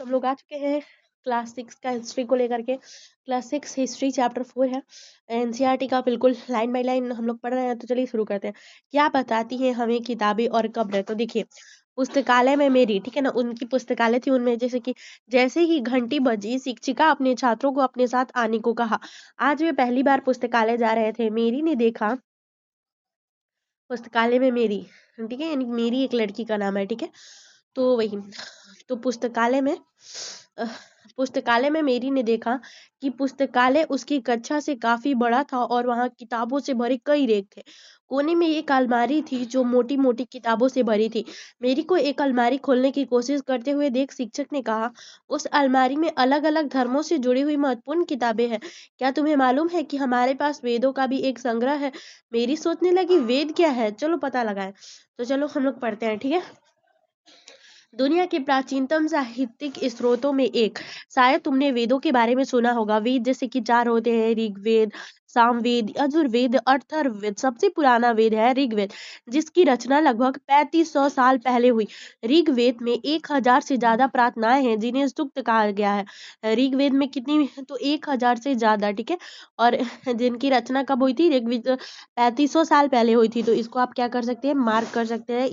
तो हम लोग आ चुके हैं क्लास 6 का हिस्ट्री को लेकर के। क्लास 6 हिस्ट्री चैप्टर 4 है। एनसीईआरटी का बिल्कुल लाइन बाय लाइन हम लोग पढ़ रहे हैं। तो चलिए शुरू करते हैं। क्या बताती हैं हमें किताबें और कब्र? तो देखिए, पुस्तकालय में मेरी, ठीक है ना, उनकी पुस्तकालय थी, उनमें जैसे ही घंटी बजी, शिक्षिका अपने छात्रों को अपने साथ आने को कहा। आज वे पहली बार पुस्तकालय जा रहे थे। मेरी ने देखा पुस्तकालय में मेरी, ठीक है, यानी मेरी एक लड़की का नाम है, ठीक है। तो वही, तो अह, पुस्तकालय में मेरी ने देखा कि पुस्तकालय उसकी कक्षा से काफी बड़ा था और वहां किताबों से भरे कई रैक थे। कोने में एक अलमारी थी जो मोटी मोटी किताबों से भरी थी। मेरी को एक अलमारी खोलने की कोशिश करते हुए देख शिक्षक ने कहा, उस अलमारी में अलग अलग धर्मों से जुड़ी हुई महत्वपूर्ण किताबें हैं। क्या तुम्हें मालूम है कि हमारे पास वेदों का भी एक संग्रह है? मेरी सोचने लगी, वेद क्या है, चलो पता लगाएं। तो चलो हम लोग पढ़ते हैं, ठीक है। दुनिया के प्राचीनतम साहित्यिक स्रोतों में एक, शायद तुमने वेदों के बारे में सुना होगा। वेद जैसे कि 4 होते हैं: ऋग्वेद, सामवेद, यजुर्वेद, अथर्ववेद। सबसे पुराना वेद है ऋग्वेद, जिसकी रचना लगभग 3500 साल पहले हुई। ऋग्वेद में 1000 से ज्यादा प्रार्थनाएं हैं जिन्हें सूक्त कहा गया है। ऋग्वेद में कितनी? तो 1000 से ज्यादा, ठीक है। और जिनकी रचना कब हुई थी? ऋग्वेद 3500 साल पहले हुई थी। तो इसको आप क्या कर सकते हैं? मार्क कर सकते हैं।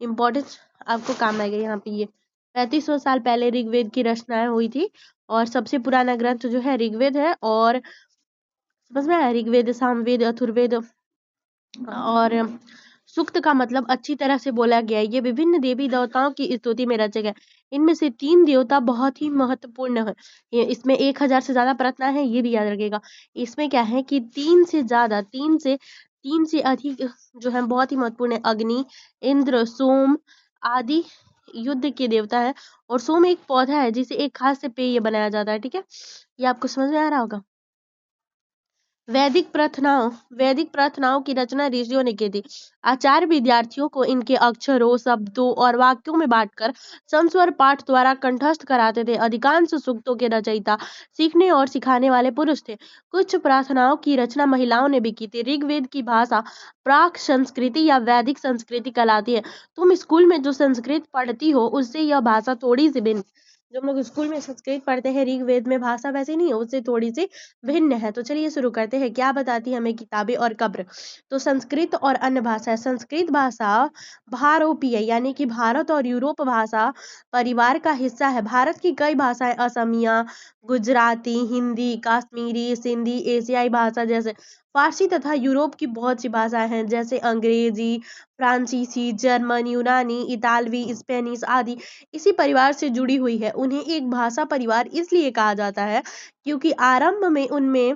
इम्पोर्टेंस आपको काम आएगा यहाँ पे। ये 3500 साल पहले ऋग्वेद की रचनाएं हुई थी और सबसे पुराना ग्रंथ जो है ऋग्वेद है। और समझ में आया? ऋग्वेद, सामवेद, अथर्ववेद और सूक्त का मतलब अच्छी तरह से बोला गया है। ये विभिन्न देवी देवताओं की स्तुति में रचे गए। इनमें से 3 देवता बहुत ही महत्वपूर्ण है। इसमें 1000 से ज्यादा प्रार्थना है, ये भी याद रखिएगा। इसमें क्या है कि 3 से अधिक जो है बहुत ही महत्वपूर्ण है। अग्नि, इंद्र, सोम आदि युद्ध के देवता है। और सोम एक पौधा है जिसे एक खास से पेय बनाया जाता है, ठीक है। ये आपको समझ में आ रहा होगा। वैदिक प्रार्थनाओं की रचना ऋषियों ने की थी। आचार्य विद्यार्थियों को इनके अक्षरों, शब्दों और वाक्यों में बांटकर समस्वर पाठ द्वारा कंठस्थ कराते थे। अधिकांश सूक्तों के रचयिता सीखने और सिखाने वाले पुरुष थे। कुछ प्रार्थनाओं की रचना महिलाओं ने भी की थी। ऋग्वेद की भाषा प्राक संस्कृति या वैदिक संस्कृति कहलाती है। तुम स्कूल में जो संस्कृत पढ़ती हो उससे यह भाषा थोड़ी सी भिन्न। जो हम लोग स्कूल में संस्कृत पढ़ते हैं ऋग्वेद में, भाषा वैसी नहीं है, उससे थोड़ी सी भिन्न है। तो चलिए शुरू करते हैं। क्या बताती है हमें किताबें और कब्र? तो संस्कृत और अन्य भाषा। संस्कृत भाषा भारोपीय यानी कि भारत और यूरोप भाषा परिवार का हिस्सा है। भारत की कई भाषाएं असमिया, गुजराती, हिंदी, कश्मीरी, सिंधी, एशियाई भाषा जैसे फारसी तथा यूरोप की बहुत सी भाषाएं हैं जैसे अंग्रेजी, फ्रांसीसी, जर्मन, यूनानी, इतालवी, स्पेनिश आदि इसी परिवार से जुड़ी हुई है। उन्हें एक भाषा परिवार इसलिए कहा जाता है क्योंकि आरंभ में उनमें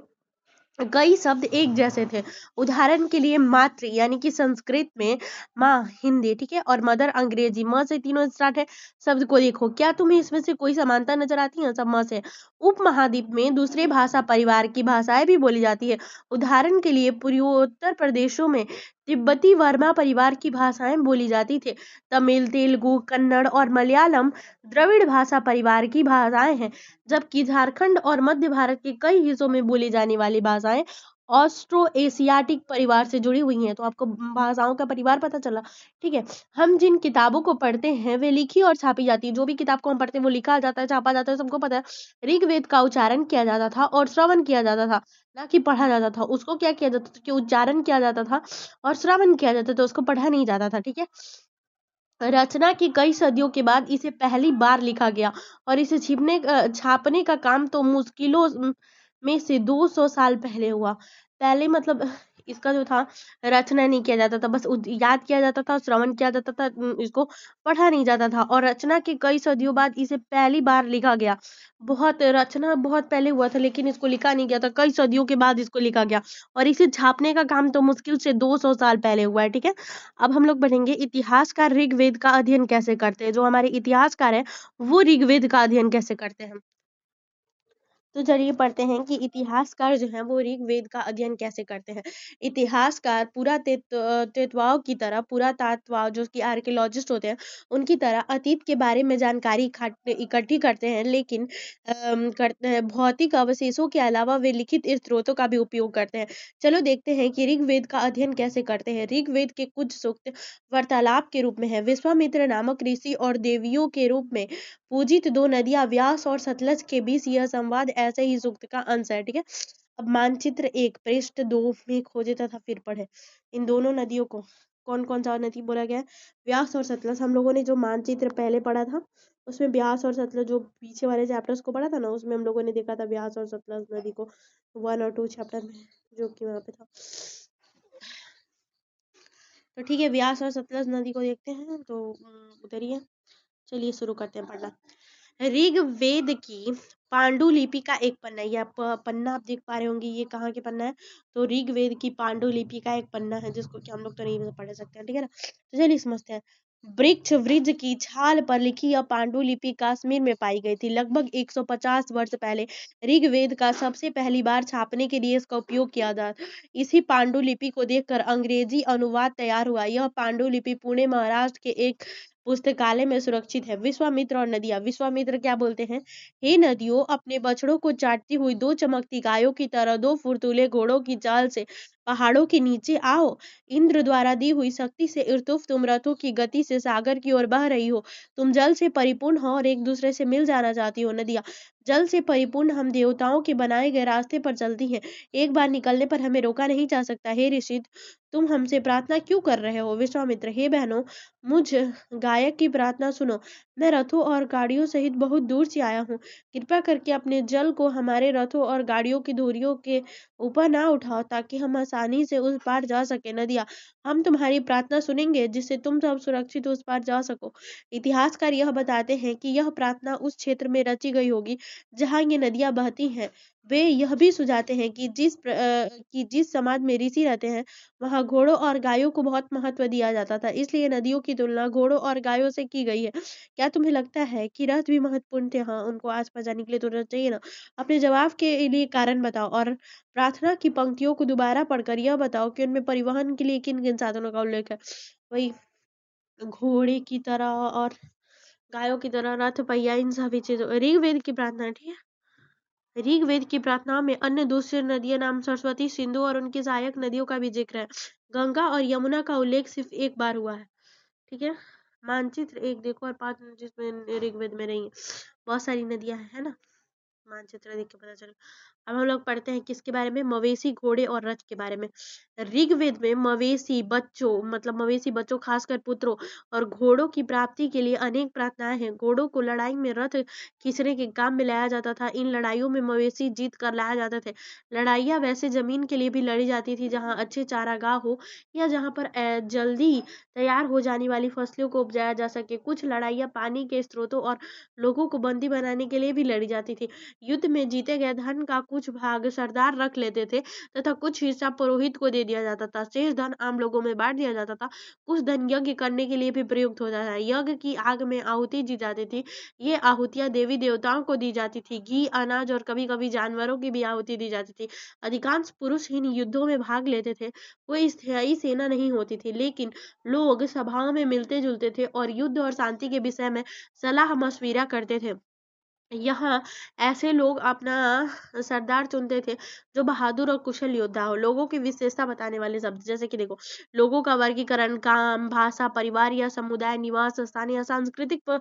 कई शब्द एक जैसे थे। उदाहरण के लिए मातृ यानी कि संस्कृत में माँ, हिंदी, ठीक है, और मदर अंग्रेजी, म से तीनों स्टार्ट है। शब्द को देखो, क्या तुम्हें इसमें से कोई समानता नजर आती है? सब म से। उपमहाद्वीप में दूसरे भाषा परिवार की भाषाएं भी बोली जाती है। उदाहरण के लिए पूर्वोत्तर प्रदेशों में तिब्बती वर्मा परिवार की भाषाएं बोली जाती थी। तमिल, तेलुगु, कन्नड़ और मलयालम द्रविड़ भाषा परिवार की भाषाएं हैं। जबकि झारखंड और मध्य भारत के कई हिस्सों में बोली जाने वाली भाषाएं ऑस्ट्रो एशियाटिक परिवार से जुड़ी हुई हैं। तो आपको भाषाओं का परिवार पता चला, ठीक है। हम जिन किताबों को पढ़ते हैं वे लिखी और छापी जाती है। जो भी किताब को हम पढ़ते हैं वो लिखा जाता है, छापा जाता है, सबको पता है। ऋग्वेद का उच्चारण किया जाता था और श्रवण किया जाता था, ना कि पढ़ा जाता था। उसको क्या किया जाता था कि उच्चारण किया जाता था और श्रवण किया जाता था, उसको पढ़ा नहीं जाता था, ठीक है। रचना की कई सदियों के बाद इसे पहली बार लिखा गया और इसे छापने का काम तो मुश्किलों में से 200 साल पहले हुआ। पहले मतलब इसका जो था, रचना नहीं किया जाता था, बस याद किया जाता था, श्रवण किया जाता था, इसको पढ़ा नहीं जाता था। और रचना के कई सदियों बाद इसे पहली बार लिखा गया। रचना बहुत पहले हुआ था लेकिन इसको लिखा नहीं गया था, कई सदियों के बाद इसको लिखा गया। और इसे छापने का काम तो मुश्किल से 200 साल पहले हुआ है, ठीक है। अब हम लोग बढ़ेंगे इतिहासकार ऋग्वेद का अध्ययन कैसे करते हैं। जो हमारे इतिहासकार है वो ऋग्वेद का अध्ययन कैसे करते हैं। तो चलिए पढ़ते हैं कि इतिहासकार जो हैं वो ऋग्वेद का अध्ययन कैसे करते हैं। इतिहासकार पुरातत्ववाओं की तरह, पुरातत्ववाओं जो कि आर्कियोलॉजिस्ट होते हैं, उनकी तरह अतीत के बारे में जानकारी इकट्ठी करते हैं, लेकिन करते हैं भौतिक अवशेषों के अलावा वे लिखित स्रोतों का भी उपयोग करते हैं। चलो देखते हैं कि ऋग्वेद का अध्ययन कैसे करते हैं। ऋग्वेद के कुछ सूक्त वार्तालाप के रूप में है। विश्वामित्र नामक ऋषि और देवियों के रूप में पूजित दो नदियां व्यास और सतलज के बीच यह संवाद ऐसे ही सूक्त का अंश है। ठीक है, अब मानचित्र 1 पृष्ठ 2 में खोजे तथा फिर पढ़े। इन दोनों नदियों को कौन कौन सा नदी बोला गया है? व्यास और सतलज। हम लोगों ने जो मानचित्र पहले पढ़ा था उसमें व्यास और सतलज, जो पीछे वाले चैप्टर्स को पढ़ा था ना, उसमें हम लोगों ने देखा था व्यास और सतलज नदी को 1 और 2 चैप्टर में, जो कि वहां पे था। तो ठीक है, व्यास और सतलज नदी को देखते हैं। तो उधर ही है, चलिए शुरू करते हैं पढ़ना। ऋग्वेद की पांडुलिपि का एक पन्ना, या पन्ना आप देख पा रहे होंगे, ये कहाँ के पन्ना है? तो ऋग्वेद की पांडुलिपि का एक पन्ना है, जिसको कि हम लोग तो नहीं पढ़ सकते हैं। ठीक है ना, तो चलिए समझते हैं। वृक्ष वृज की छाल पर लिखी यह पांडुलिपि कश्मीर में पाई गई थी। लगभग 150 वर्ष पहले ऋग्वेद का सबसे पहली बार छापने के लिए इसका उपयोग किया था। इसी पांडुलिपि को देखकर अंग्रेजी अनुवाद तैयार हुआ। यह पांडुलिपि पुणे महाराष्ट्र के एक पुस्तकालय में सुरक्षित है। विश्वामित्र और नदियां। विश्वामित्र क्या बोलते हैं? हे नदियों, अपने बछड़ों को चाटती हुई दो चमकती गायों की तरह दो फुर्तूले घोड़ों की चाल से पहाड़ों के नीचे आओ। इंद्र द्वारा दी हुई शक्ति से इर्तुफ तुम रथों की गति से सागर की ओर बह रही हो। तुम जल से परिपूर्ण हो और एक दूसरे से मिल जाना चाहती हो। नदियां, जल से परिपूर्ण हम देवताओं के बनाए गए रास्ते पर चलती हैं। एक बार निकलने पर हमें रोका नहीं जा सकता। हे ऋषि, तुम हमसे प्रार्थना क्यों कर रहे हो? विश्वामित्र, हे बहनों, मुझ गायक की प्रार्थना सुनो। मैं रथों और गाड़ियों सहित बहुत दूर से आया हूँ। कृपया करके अपने जल को हमारे रथों और गाड़ियों की धुरियों के ऊपर ना उठाओ, ताकि हम आसानी से उस पार जा सके। नदिया, हम तुम्हारी प्रार्थना सुनेंगे, जिससे तुम सब सुरक्षित उस पार जा सको। इतिहासकार यह बताते हैं कि यह प्रार्थना उस क्षेत्र में रची गई होगी जहाँ ये नदियां बहती हैं। वे यह भी सुझाते हैं कि जिस समाज में ऋषि रहते हैं, वहाँ घोड़ों और गायों को बहुत महत्व दिया जाता था, इसलिए नदियों की तुलना घोड़ों और गायों से की गई है। क्या तुम्हें लगता है कि रथ भी महत्वपूर्ण थे? हाँ, उनको आस-पास जाने के लिए तो रथ चाहिए ना। अपने जवाब के लिए कारण बताओ, और प्रार्थना की पंक्तियों को दोबारा पढ़कर यह बताओ कि उनमें परिवहन के लिए किन-किन साधनों का उल्लेख है। वही घोड़े की तरह और गायों की तरह रथ, पहिया, इन सभी चीजों। ऋग्वेद की प्रार्थना, ठीक है। ऋग्वेद की प्रार्थनाओं में अन्य दूसरी नदियां नाम सरस्वती, सिंधु और उनकी सहायक नदियों का भी जिक्र है। गंगा और यमुना का उल्लेख सिर्फ एक बार हुआ है। ठीक है, मानचित्र 1 देखो और 5 जिसमें ऋग्वेद में नहीं है, बहुत सारी नदियां हैं, है ना। मानचित्र देख के पता चले। अब हम लोग पढ़ते हैं किसके बारे में? मवेशी, घोड़े और रथ के बारे में। ऋग्वेद में मवेशी बच्चों, मतलब मवेशी बच्चों, खासकर पुत्रों और घोड़ों की प्राप्ति के लिए अनेक प्रार्थनाएं हैं। घोड़ों को लड़ाई में रथ खींचने के काम में लाया जाता था। इन लड़ाइयों में मवेशी जीत कर लाया जाते थे। लड़ाइयाँ वैसे जमीन के लिए भी लड़ी जाती थी, जहाँ अच्छे चारागाह हो या जहाँ पर जल्दी तैयार हो जाने वाली फसलों को उपजाया जा सके। कुछ लड़ाइयाँ पानी के स्रोतों और लोगों को बंदी बनाने के लिए भी लड़ी जाती थी। युद्ध में जीते गए धन का कुछ भाग सरदार रख लेते थे तथा कुछ हिस्सा पुरोहित को दे दिया जाता था। शेष धन आम लोगों में बांट दिया जाता था। कुछ धन यज्ञ करने के लिए भी प्रयुक्त होता था। यज्ञ की आग में आहुति दी जाती थी। ये आहुतियां देवी देवताओं को दी जाती थी। घी, अनाज और कभी कभी जानवरों की भी आहुति दी जाती थी। अधिकांश पुरुष इन युद्धों में भाग लेते थे। कोई स्थायी सेना नहीं होती थी, लेकिन लोग सभाओं में मिलते जुलते थे और युद्ध और शांति के विषय में सलाह मशविरा करते थे। यहाँ ऐसे लोग अपना सरदार चुनते थे जो बहादुर और कुशल योद्धा हो। लोगों की विशेषता बताने वाले शब्द, जैसे कि देखो, लोगों का वर्गीकरण काम, भाषा, परिवार या समुदाय, निवास स्थान या सांस्कृतिक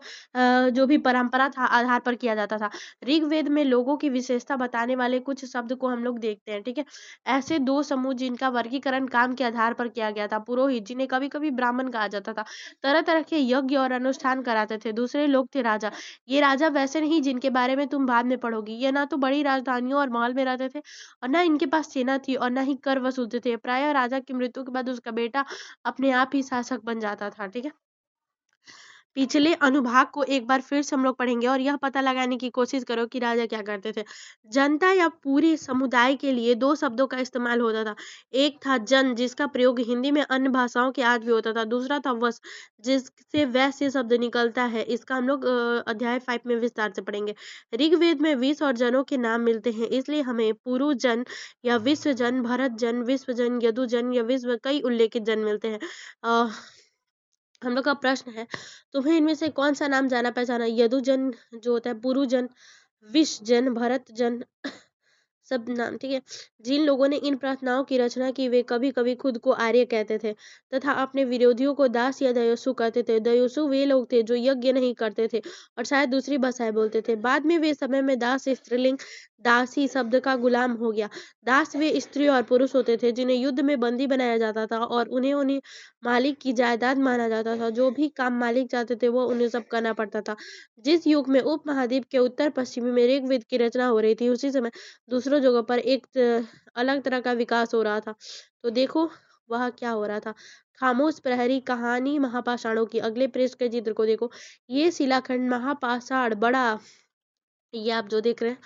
जो भी परंपरा था आधार पर किया जाता था। ऋग्वेद में लोगों की विशेषता बताने वाले कुछ शब्द को हम लोग देखते हैं। ठीक है, ऐसे दो समूह जिनका वर्गीकरण काम के आधार पर किया गया था। पुरोहित, जिन्हें कभी कभी ब्राह्मण कहा जाता था, तरह तरह के यज्ञ और अनुष्ठान कराते थे। दूसरे लोग थे राजा। ये राजा वैसे नहीं जिनके बारे में तुम बाद में पढ़ोगी। ये ना तो बड़ी राजधानियों और महल में रहते थे, और ना इनके पास सेना थी, और ना ही कर वसूलते थे। प्रायः राजा की मृत्यु के बाद उसका बेटा अपने आप ही शासक बन जाता था। ठीक है, पिछले अनुभाग को एक बार फिर से हम लोग पढ़ेंगे और यह पता लगाने की कोशिश करो कि राजा क्या करते थे। जनता या पूरे समुदाय के लिए दो शब्दों का इस्तेमाल होता था। एक था जन, जिसका प्रयोग हिंदी में अन्य भाषाओं के आज भी होता था। दूसरा था वस, जिससे वैश्य शब्द निकलता है। इसका हम लोग अध्याय 5 में विस्तार से पढ़ेंगे। ऋग्वेद में विष और जनों के नाम मिलते हैं, इसलिए हमें पुरु जन या विश्व जन, भरत जन, विश्व जन, यदु जन या विश्व कई उल्लेखित जन मिलते हैं। हम लोग का प्रश्न है, तुम्हें इनमें से कौन सा नाम जाना पहचाना? यदुजन जो होता है, पुरुजन, विषजन, भरत जन, सब नाम, ठीक है। जिन लोगों ने इन प्रार्थनाओं की रचना की वे कभी कभी खुद को आर्य कहते थे तथा अपने विरोधियों को दास या दयोसु कहते थे। दयोसु वे लोग थे जो यज्ञ नहीं करते थे और शायद दूसरी भाषाएं बोलते थे। बाद में वे समय में दास स्त्रीलिंग दासी शब्द का गुलाम हो गया। दास वे स्त्री और पुरुष होते थे जिन्हें युद्ध में बंदी बनाया जाता था और उन्हें उन्हें मालिक की जायदाद माना जाता था। जो भी काम मालिक चाहते थे वो उन्हें सब करना पड़ता था। जिस युग में उपमहाद्वीप के उत्तर पश्चिमी में ऋग्वेद की रचना हो रही थी उसी समय दूसरों जगहों पर एक अलग तरह का विकास हो रहा था। तो देखो वह क्या हो रहा था। खामोश प्रहरी कहानी महापाषाणों की। अगले पृष्ठ के चित्र को देखो। ये शिलाखंड महापाषाण बड़ा, ये आप जो देख रहे हैं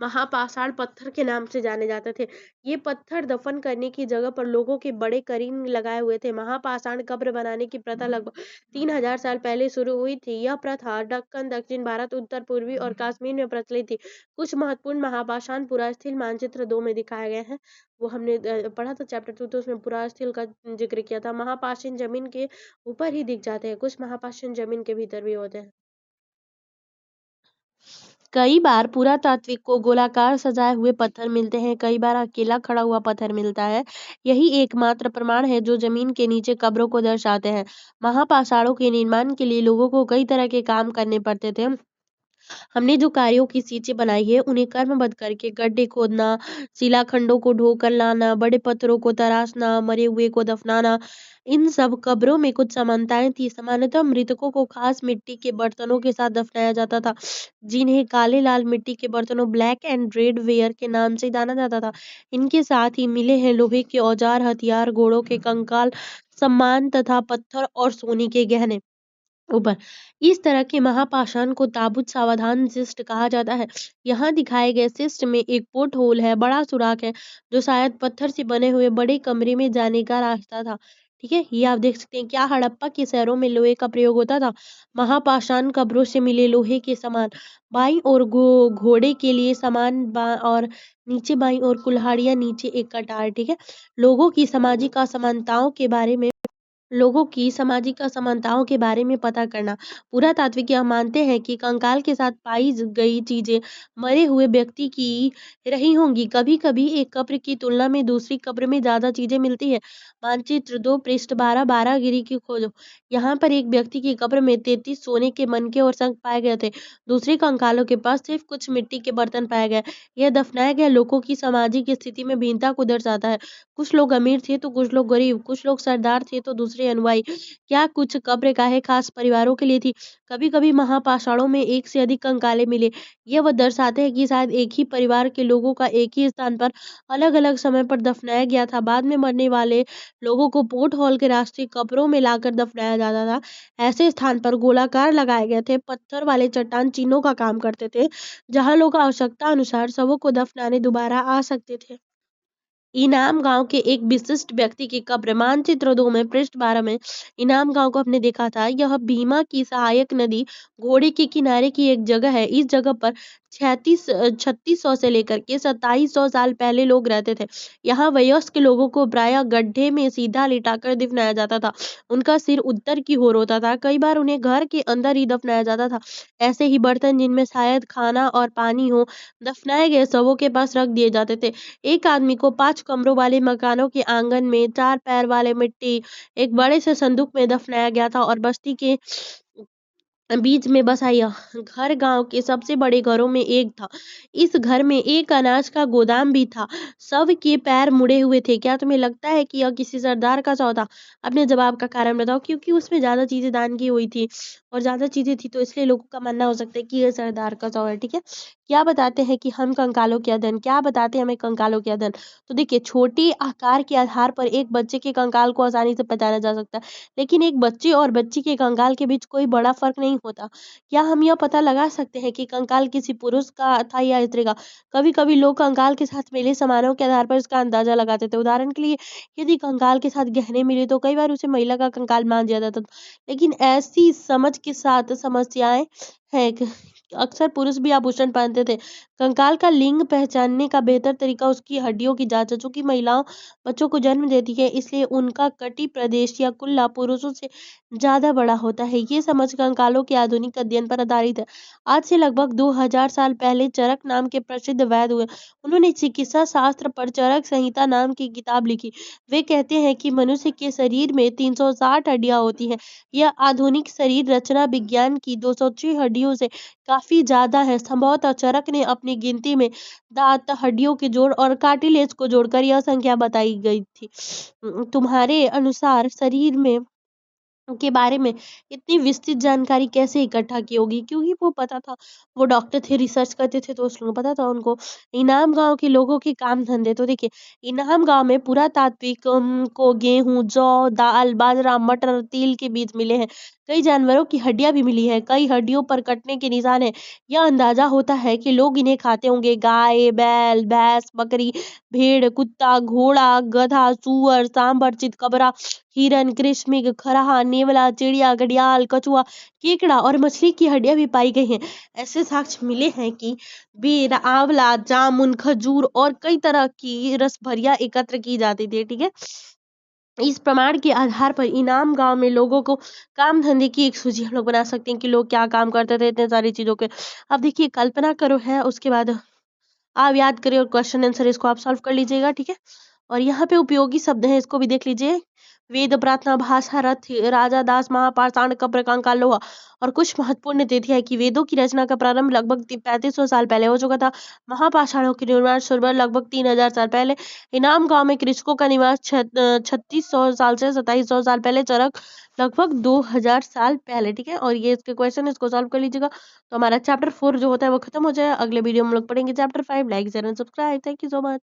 महापाषाण पत्थर के नाम से जाने जाते थे। ये पत्थर दफन करने की जगह पर लोगों के बड़े करीन लगाए हुए थे। महापाषाण कब्र बनाने की प्रथा लगभग 3000 साल पहले शुरू हुई थी। यह प्रथा दक्कन, दक्षिण भारत, उत्तर पूर्वी और कश्मीर में प्रचलित थी। कुछ महत्वपूर्ण महापाषाण पुरास्थल मानचित्र 2 में दिखाए गए हैं। वो हमने पढ़ा था चैप्टर 2, तो उसमें पुरास्थल का जिक्र किया था। महापाषाण जमीन के ऊपर ही दिख जाते हैं, कुछ महापाषाण जमीन के भीतर भी होते हैं। कई बार पुरातात्विक को गोलाकार सजाए हुए पत्थर मिलते हैं, कई बार अकेला खड़ा हुआ पत्थर मिलता है। यही एकमात्र प्रमाण है जो जमीन के नीचे कब्रों को दर्शाते हैं। महापाषाणों के निर्माण के लिए लोगों को कई तरह के काम करने पड़ते थे। हमने जो कार्यों की सूची बनाई है उन्हें क्रमबद्ध करके गड्ढे खोदना, शिलाखंडों को ढोकर लाना, बड़े पत्थरों को तराशना, मरे हुए को दफनाना, इन सब कब्रों में कुछ समानताएं थी। सामान्यतः मृतकों को खास मिट्टी के बर्तनों के साथ दफनाया जाता था, जिन्हें काले लाल मिट्टी के बर्तनों ब्लैक एंड रेड वेयर के नाम से जाना जाता था। इनके साथ ही मिले हैं लोहे के औजार, हथियार, घोड़ों के कंकाल, सम्मान तथा पत्थर और सोने के गहने। ऊपर इस तरह के महापाषाण को ताबूत सावधान शिस्ट कहा जाता है। यहाँ दिखाए गए शिस्ट में एक पोर्ट होल है, बड़ा सुराख है जो शायद पत्थर से बने हुए बड़े कमरे में जाने का रास्ता था। ठीक है, ये आप देख सकते हैं। क्या हड़प्पा के शहरों में लोहे का प्रयोग होता था? महापाषाण कब्रों से मिले लोहे के सामान, बाईं ओर घोड़े के लिए सामान और नीचे बाईं ओर कुल्हाड़ियां, नीचे एक कटार। ठीक है, लोगों की सामाजिक असमानताओं के बारे में पता करना। पुरातात्विक यह मानते हैं कि कंकाल के साथ पाई गई चीजें मरे हुए व्यक्ति की रही होंगी। कभी कभी एक कब्र की तुलना में दूसरी कब्र में ज्यादा चीजें मिलती है। मानचित्र 2 पृष्ठ 12 गिरी की खोजो। यहाँ पर एक व्यक्ति की कब्र में 33 सोने के मनके और शंख पाए गए थे। दूसरे कंकालों के पास सिर्फ कुछ मिट्टी के बर्तन पाए गए। यह दफनाए गए लोगों की सामाजिक स्थिति में भिन्नता को दर्शाता है। कुछ लोग अमीर थे तो कुछ लोग गरीब, कुछ लोग सरदार थे तो दूसरे अनुयायी। क्या कुछ कब्रगाहें खास परिवारों के लिए थी? कभी कभी महापाषाणों में एक से अधिक कंकाले मिले। यह वह दर्शाते हैं कि शायद एक ही परिवार के लोगों का एक ही स्थान पर अलग अलग समय पर दफनाया गया था। बाद में मरने वाले लोगों को पोर्ट हॉल के रास्ते कब्रों में लाकर दफनाया जाता था। ऐसे स्थान पर गोलाकार लगाए गए थे पत्थर वाले चट्टान चिन्हों का काम करते थे, जहां लोग आवश्यकता अनुसार शवों को दफनाने दोबारा आ सकते थे। इनाम गांव के एक विशिष्ट व्यक्ति की कब्र। मानचित्र 2 में पृष्ठ 12 में इनाम गांव को हमने देखा था। यह भीमा की सहायक नदी घोड़े के किनारे की एक जगह है। इस जगह पर 3600 से लेकर के 2700 साल पहले लोग रहते थे। यहाँ वयस्क लोगों को प्रायः गड्ढे में सीधा लिटाकर दफनाया जाता था। उनका सिर उत्तर की ओर होता था। कई बार उन्हें घर के अंदर ही दफनाया जाता था। ऐसे ही बर्तन जिनमें शायद खाना और पानी हो दफनाए गए शवों के पास रख दिए जाते थे। एक आदमी को 5 कमरों वाले मकानों के आंगन में 4 पैर वाले मिट्टी एक बड़े से संदूक में दफनाया गया था और बस्ती के बीच में बसाया। घर गांव के सबसे बड़े घरों में एक था। इस घर में एक अनाज का गोदाम भी था। शव के पैर मुड़े हुए थे। क्या तुम्हें लगता है कि यह किसी सरदार का शव था? अपने जवाब का कारण बताओ। क्योंकि उसमें ज्यादा चीजें दान की हुई थी और ज्यादा चीजें थी तो इसलिए लोगों का मानना हो सकता है कि यह सरदार का शव है। ठीक है, क्या बताते हैं कि हम कंकालों के अध्ययन, क्या बताते हैं हमें कंकालों के अध्ययन। तो देखिए, छोटे आकार के आधार पर एक बच्चे के कंकाल को आसानी से पहचाना जा सकता है, लेकिन एक बच्चे और बच्ची के कंकाल के बीच कोई बड़ा फर्क नहीं होता। क्या हम यह पता लगा सकते हैं कि कंकाल किसी पुरुष का था या स्त्री का? कभी कभी लोग कंकाल के साथ मिले समारोह के आधार पर इसका अंदाजा लगाते थे। उदाहरण के लिए, यदि कंकाल के साथ गहने मिले तो कई बार उसे महिला का कंकाल मान दिया जाता था। लेकिन ऐसी समझ के साथ समस्याएं हैं अक्सर पुरुष भी आभूषण पहनते थे। कंकाल का लिंग पहचानने का बेहतर तरीका उसकी हड्डियों की जांच है। चूंकि महिलाओं बच्चों को जन्म देती है, इसलिए उनका कटी प्रदेश या कुल्ला पुरुषों से ज्यादा बड़ा होता है। ये समझ कंकालों के आधुनिक अध्ययन पर आधारित है। आज से लगभग 2000 साल पहले चरक नाम के प्रसिद्ध वैद्य हुए। उन्होंने चिकित्सा शास्त्र पर चरक संहिता नाम की किताब लिखी। वे कहते हैं कि मनुष्य के शरीर में 360 हड्डियां होती हैं। यह आधुनिक शरीर रचना विज्ञान की 206 हड्डियों से काफी ज्यादा है। संभवतः चरक ने अपनी गिनती में दांत, हड्डियों के जोड़ और कार्टिलेज को जोड़कर यह संख्या बताई गई थी। तुम्हारे अनुसार शरीर में के बारे में इतनी विस्तृत जानकारी कैसे इकट्ठा की होगी? क्योंकि वो पता था, वो डॉक्टर थे, रिसर्च करते थे, तो उसको पता था उनको। इनाम गांव के लोगों के काम धंधे, तो देखिए, इनाम गांव में पुरातात्विक को गेहूं, जौ, दाल, बाजरा, मटर, तिल के बीज मिले हैं। कई जानवरों की हड्डियां भी मिली है, कई हड्डियों पर कटने के निशान है। यह अंदाजा होता है कि लोग इन्हें खाते होंगे। गाय, बैल, भैंस, बकरी, भेड़, कुत्ता, घोड़ा, गधा, सुअर, सांभर, चितकबरा, हिरन, कृषिमृग, खरहा, नेवला, चिड़िया, घड़ियाल, कछुआ, केकड़ा और मछली की हड्डियां भी पाई गई हैं। ऐसे साक्ष्य मिले हैं कि बेर, आंवला, जामुन, खजूर और कई तरह की रसभरियां एकत्र की जाती थी। ठीक है, इस प्रमाण के आधार पर इनाम गांव में लोगों को काम धंधे की एक सूची हम लोग बना सकते हैं कि लोग क्या काम करते थे इतने सारी चीजों के। अब देखिए, कल्पना करो है, उसके बाद आप याद करिए और क्वेश्चन आंसर इसको आप सॉल्व कर लीजिएगा। ठीक है, और यहाँ पे उपयोगी शब्द हैं, इसको भी देख लीजिए। वेद, प्रार्थना, भाषा, रथ, राजा, दास, महापाषाण, कब्र, कंकाल, लोहा। और कुछ महत्वपूर्ण तिथि है कि वेदों की रचना का प्रारंभ लगभग 3500 साल पहले हो चुका था। महापाषाणों के निर्माण शुरुआत लगभग 3000 साल पहले। इनाम गांव में कृषकों का निवास 3600 साल से 2700 साल पहले। चरक लगभग 2000 साल पहले। ठीक है, और ये इसके क्वेश्चन, इसको सॉल्व कर लीजिएगा। तो हमारा चैप्टर 4 जो होता है वो खत्म हो जाए। अगले वीडियो में हम लोग पढ़ेंगे chapter 5। Like share and subscribe. Thank you so much.